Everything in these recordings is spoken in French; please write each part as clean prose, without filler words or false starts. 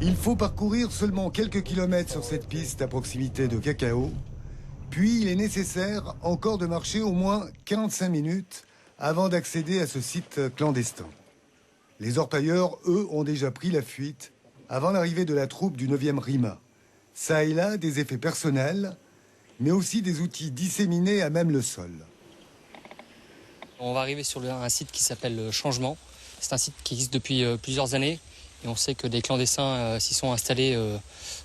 Il faut parcourir seulement quelques kilomètres sur cette piste à proximité de Cacao. Puis il est nécessaire encore de marcher au moins 45 minutes avant d'accéder à ce site clandestin. Les orpailleurs, eux, ont déjà pris la fuite avant l'arrivée de la troupe du 9e RIMA. Ça et là, des effets personnels, mais aussi des outils disséminés à même le sol. On va arriver sur un site qui s'appelle Changement. C'est un site qui existe depuis plusieurs années. Et on sait que des clandestins s'y sont installés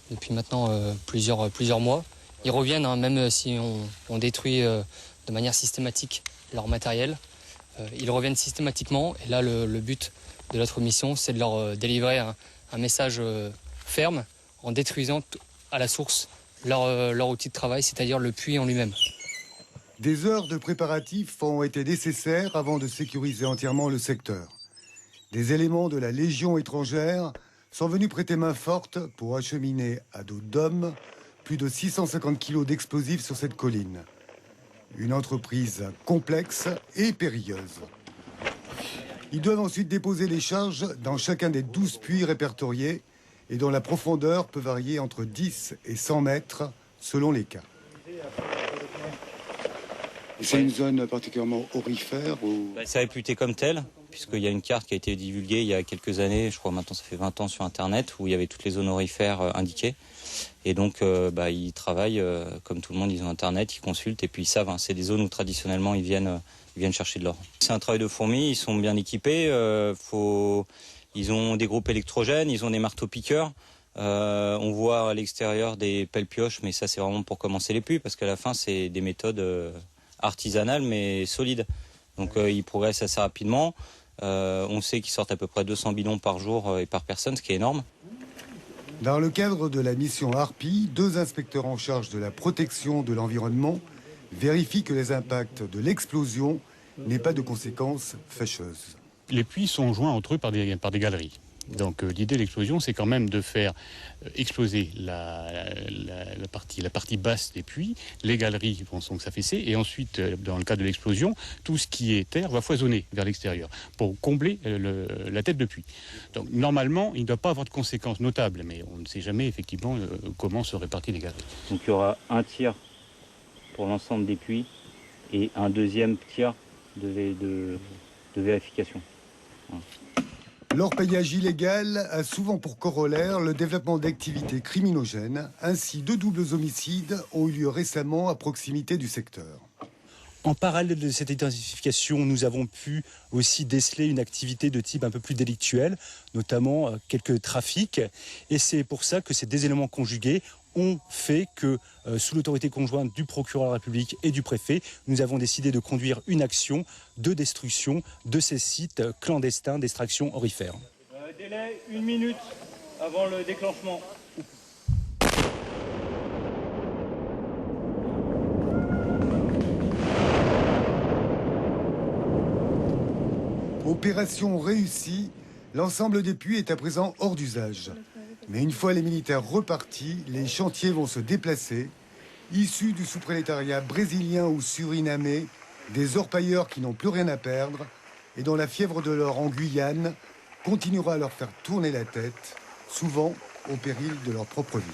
depuis maintenant plusieurs mois. Ils reviennent, hein, même si on détruit de manière systématique leur matériel. Ils reviennent systématiquement. Et là, le but de notre mission, c'est de leur délivrer un message ferme en détruisant à la source leur outil de travail, c'est-à-dire le puits en lui-même. Des heures de préparatifs ont été nécessaires avant de sécuriser entièrement le secteur. Des éléments de la Légion étrangère sont venus prêter main forte pour acheminer à dos d'hommes plus de 650 kilos d'explosifs sur cette colline. Une entreprise complexe et périlleuse. Ils doivent ensuite déposer les charges dans chacun des 12 puits répertoriés et dont la profondeur peut varier entre 10 et 100 mètres selon les cas. C'est une zone particulièrement aurifère ou... C'est réputé comme tel, puisqu'il y a une carte qui a été divulguée il y a quelques années, je crois maintenant ça fait 20 ans sur Internet, où il y avait toutes les zones aurifères indiquées. Et donc ils travaillent, comme tout le monde, ils ont Internet, ils consultent et puis ils savent, hein, c'est des zones où traditionnellement ils viennent chercher de l'or. C'est un travail de fourmi, ils sont bien équipés, ils ont des groupes électrogènes, ils ont des marteaux-piqueurs. On voit à l'extérieur des pelles-pioches, mais ça c'est vraiment pour commencer les puits, parce qu'à la fin c'est des méthodes... artisanale mais solide. Donc ils progressent assez rapidement. On sait qu'ils sortent à peu près 200 bidons par jour et par personne, ce qui est énorme. Dans le cadre de la mission Harpie, 2 inspecteurs en charge de la protection de l'environnement vérifient que les impacts de l'explosion n'aient pas de conséquences fâcheuses. Les puits sont joints entre eux par des galeries. Donc l'idée de l'explosion, c'est quand même de faire exploser la partie basse des puits. Les galeries vont donc s'affaisser et ensuite, dans le cas de l'explosion, tout ce qui est terre va foisonner vers l'extérieur pour combler la tête de puits. Donc normalement, il ne doit pas avoir de conséquences notables, mais on ne sait jamais effectivement comment se répartit les galeries. Donc il y aura un tiers pour l'ensemble des puits et un deuxième tiers de vérification. Voilà. L'orpaillage illégal a souvent pour corollaire le développement d'activités criminogènes. Ainsi, 2 doubles homicides ont eu lieu récemment à proximité du secteur. En parallèle de cette identification, nous avons pu aussi déceler une activité de type un peu plus délictuel, notamment quelques trafics. Et c'est pour ça que ces 2 éléments conjugués ont fait que, sous l'autorité conjointe du procureur de la République et du préfet, nous avons décidé de conduire une action de destruction de ces sites clandestins d'extraction aurifère. Délai 1 minute avant le déclenchement. Opération réussie, l'ensemble des puits est à présent hors d'usage. Mais une fois les militaires repartis, les chantiers vont se déplacer. Issus du sous-prolétariat brésilien ou surinamais, des orpailleurs qui n'ont plus rien à perdre et dont la fièvre de l'or en Guyane continuera à leur faire tourner la tête, souvent au péril de leur propre vie.